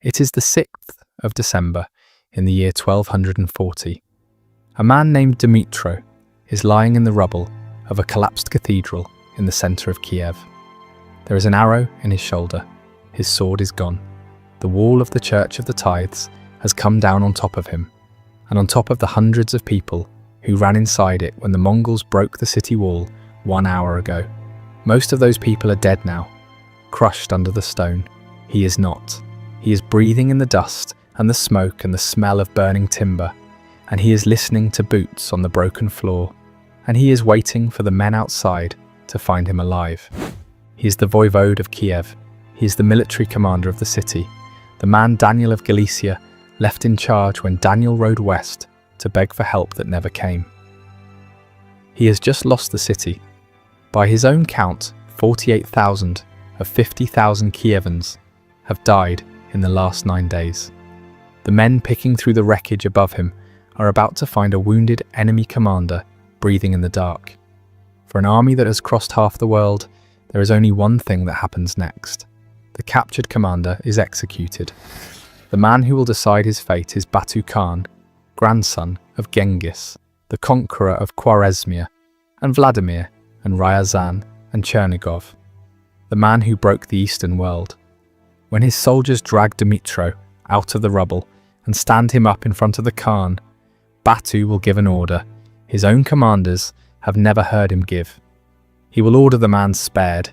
It is the 6th of December in the year 1240. A man named Dmytro is lying in the rubble of a collapsed cathedral in the center of Kiev. There is an arrow in his shoulder. His sword is gone. The wall of the Church of the Tithes has come down on top of him, and on top of the hundreds of people who ran inside it when the Mongols broke the city wall 1 hour ago. Most of those people are dead now, crushed under the stone. He is not. He is breathing in the dust and the smoke and the smell of burning timber, and he is listening to boots on the broken floor, and he is waiting for the men outside to find him alive. He is the voivode of Kiev. He is the military commander of the city, the man Daniel of Galicia left in charge when Daniel rode west to beg for help that never came. He has just lost the city. By his own count, 48,000 of 50,000 Kievans have died in the last 9 days. The men picking through the wreckage above him are about to find a wounded enemy commander breathing in the dark. For an army that has crossed half the world, there is only one thing that happens next. The captured commander is executed. The man who will decide his fate is Batu Khan, grandson of Genghis, the conqueror of Khwarezmia, and Vladimir, and Ryazan, and Chernigov, the man who broke the Eastern world. When his soldiers drag Dmytro out of the rubble and stand him up in front of the Khan, Batu will give an order his own commanders have never heard him give. He will order the man spared.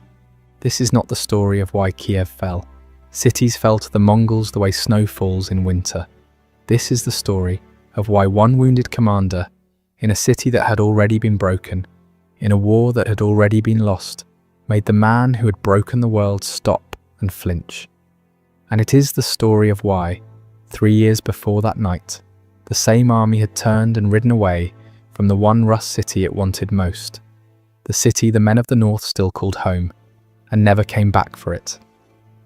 This is not the story of why Kiev fell. Cities fell to the Mongols the way snow falls in winter. This is the story of why one wounded commander, in a city that had already been broken, in a war that had already been lost, made the man who had broken the world stop and flinch. And it is the story of why, 3 years before that night, the same army had turned and ridden away from the one Rus city it wanted most, the city the men of the north still called home, and never came back for it.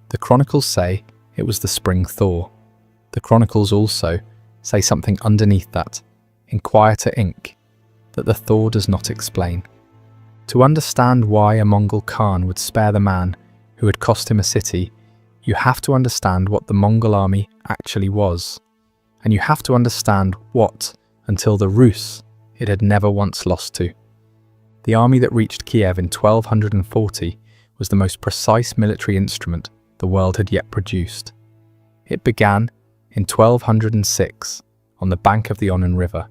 The chronicles say it was the spring thaw. The chronicles also say something underneath that, in quieter ink, that the thaw does not explain. To understand why a Mongol Khan would spare the man who had cost him a city, you have to understand what the Mongol army actually was, and you have to understand what, until the Rus, it had never once lost to. The army that reached Kiev in 1240 was the most precise military instrument the world had yet produced. It began in 1206 on the bank of the Onon River,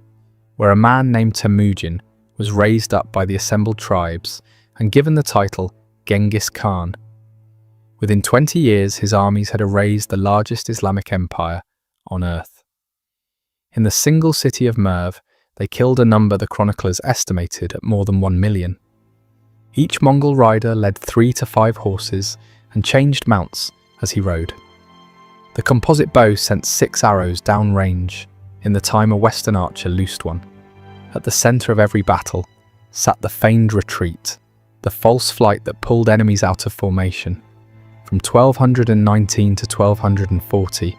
where a man named Temujin was raised up by the assembled tribes and given the title Genghis Khan. Within 20 years, his armies had erased the largest Islamic empire on earth. In the single city of Merv, they killed a number the chroniclers estimated at more than 1 million. Each Mongol rider led 3 to 5 horses and changed mounts as he rode. The composite bow sent 6 arrows down range in the time a Western archer loosed one. At the center of every battle sat the feigned retreat, the false flight that pulled enemies out of formation. From 1219 to 1240,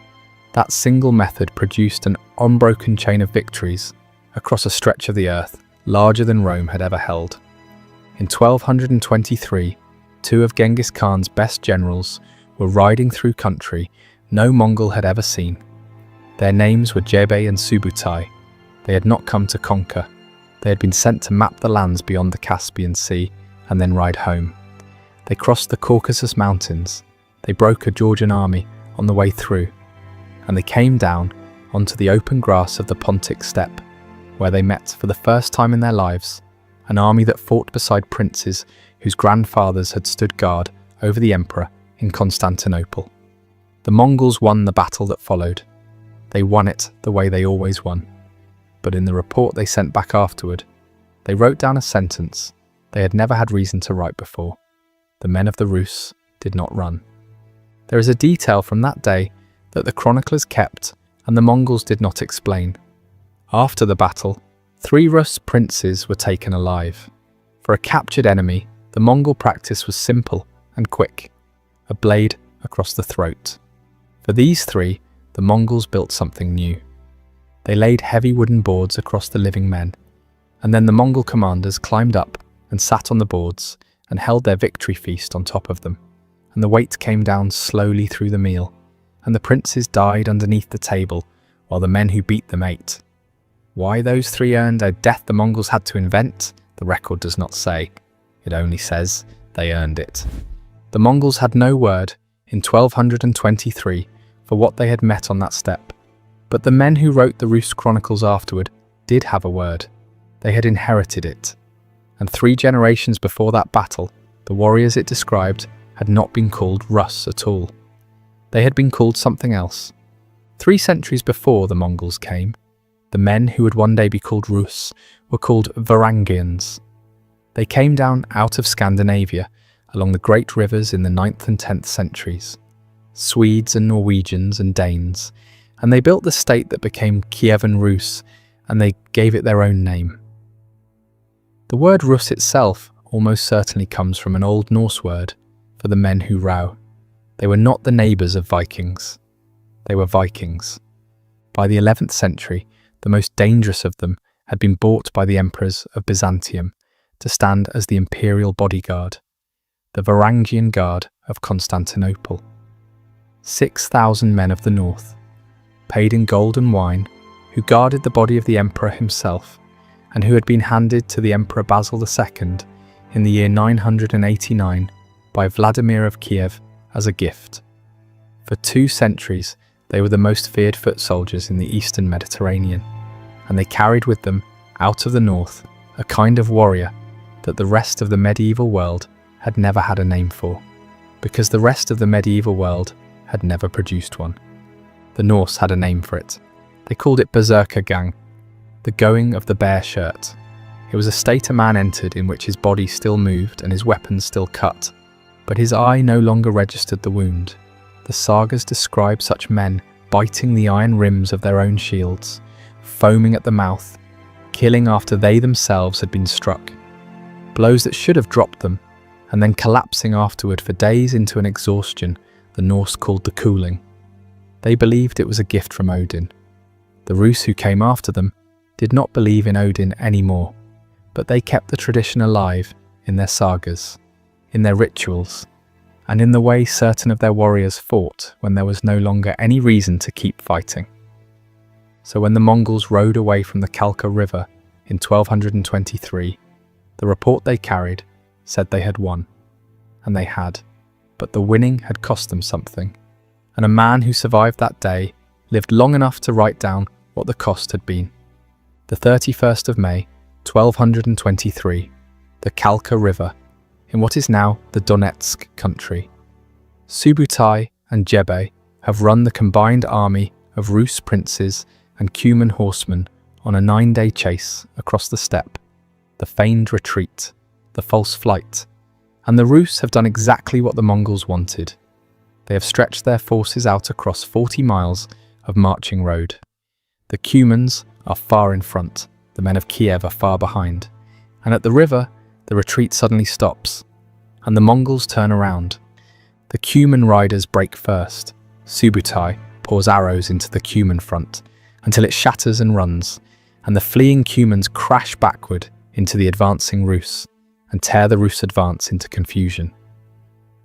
that single method produced an unbroken chain of victories across a stretch of the earth larger than Rome had ever held. In 1223, 2 of Genghis Khan's best generals were riding through country no Mongol had ever seen. Their names were Jebe and Subutai. They had not come to conquer. They had been sent to map the lands beyond the Caspian Sea and then ride home. They crossed the Caucasus Mountains. They broke a Georgian army on the way through, and they came down onto the open grass of the Pontic steppe, where they met for the first time in their lives an army that fought beside princes whose grandfathers had stood guard over the emperor in Constantinople. The Mongols won the battle that followed. They won it the way they always won. But in the report they sent back afterward, they wrote down a sentence they had never had reason to write before. The men of the Rus did not run. There is a detail from that day that the chroniclers kept and the Mongols did not explain. After the battle, 3 Rus princes were taken alive. For a captured enemy, the Mongol practice was simple and quick: a blade across the throat. For these 3, the Mongols built something new. They laid heavy wooden boards across the living men, and then the Mongol commanders climbed up and sat on the boards and held their victory feast on top of them, and the weight came down slowly through the meal, and the princes died underneath the table while the men who beat them ate. Why those three earned a death the Mongols had to invent, the record does not say. It only says they earned it. The Mongols had no word in 1223 for what they had met on that steppe, but the men who wrote the Rus chronicles afterward did have a word. They had inherited it, and 3 generations before that battle, the warriors it described had not been called Rus at all. They had been called something else. 3 centuries before the Mongols came, the men who would one day be called Rus were called Varangians. They came down out of Scandinavia along the great rivers in the 9th and 10th centuries, Swedes and Norwegians and Danes, and they built the state that became Kievan Rus, and they gave it their own name. The word Rus itself almost certainly comes from an Old Norse word for the men who row. They were not the neighbours of Vikings. They were Vikings. By the 11th century, the most dangerous of them had been bought by the emperors of Byzantium to stand as the imperial bodyguard, the Varangian Guard of Constantinople. 6,000 men of the north, paid in gold and wine, who guarded the body of the emperor himself, and who had been handed to the Emperor Basil II in the year 989 by Vladimir of Kiev as a gift. For 2 centuries, they were the most feared foot soldiers in the eastern Mediterranean, and they carried with them, out of the north, a kind of warrior that the rest of the medieval world had never had a name for, because the rest of the medieval world had never produced one. The Norse had a name for it. They called it Berserker Gang, the going of the bare shirt. It was a state a man entered in which his body still moved and his weapons still cut, but his eye no longer registered the wound. The sagas describe such men biting the iron rims of their own shields, foaming at the mouth, killing after they themselves had been struck, blows that should have dropped them, and then collapsing afterward for days into an exhaustion the Norse called the cooling. They believed it was a gift from Odin. The Rus who came after them did not believe in Odin anymore, but they kept the tradition alive in their sagas, in their rituals, and in the way certain of their warriors fought when there was no longer any reason to keep fighting. So when the Mongols rode away from the Kalka River in 1223, the report they carried said they had won, and they had, but the winning had cost them something, and a man who survived that day lived long enough to write down what the cost had been. The 31st of May, 1223, the Kalka River, in what is now the Donetsk country. Subutai and Jebe have run the combined army of Rus princes and Cuman horsemen on a 9-day chase across the steppe, the feigned retreat, the false flight, and the Rus have done exactly what the Mongols wanted. They have stretched their forces out across 40 miles of marching road. The Cumans are far in front, the men of Kiev are far behind, and at the river, the retreat suddenly stops, and the Mongols turn around. The Cuman riders break first. Subutai pours arrows into the Cuman front until it shatters and runs, and the fleeing Cumans crash backward into the advancing Rus and tear the Rus advance into confusion.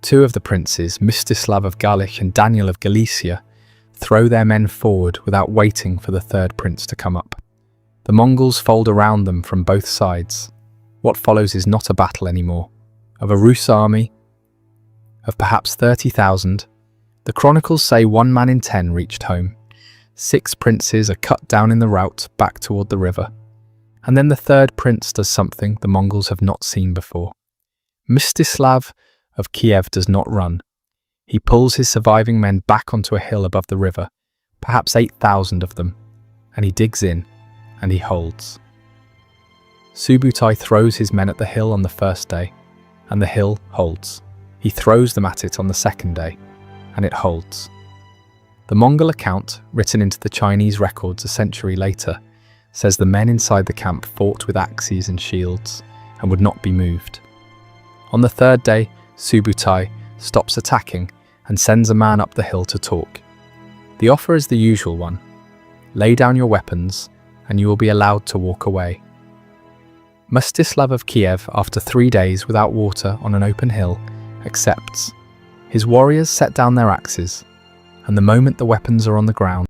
2 of the princes, Mstislav of Galich and Daniel of Galicia, throw their men forward without waiting for the 3rd prince to come up. The Mongols fold around them from both sides. What follows is not a battle anymore. Of a Rus army of perhaps 30,000, the chronicles say 1 man in 10 reached home. 6 princes are cut down in the rout back toward the river. And then the 3rd prince does something the Mongols have not seen before. Mstislav of Kiev does not run. He pulls his surviving men back onto a hill above the river, perhaps 8,000 of them, and he digs in, and he holds. Subutai throws his men at the hill on the 1st day, and the hill holds. He throws them at it on the 2nd day, and it holds. The Mongol account, written into the Chinese records a century later, says the men inside the camp fought with axes and shields, and would not be moved. On the 3rd day, Subutai stops attacking and sends a man up the hill to talk. The offer is the usual one: lay down your weapons, and you will be allowed to walk away. Mstislav of Kiev, after 3 days without water on an open hill, accepts. His warriors set down their axes, and the moment the weapons are on the ground,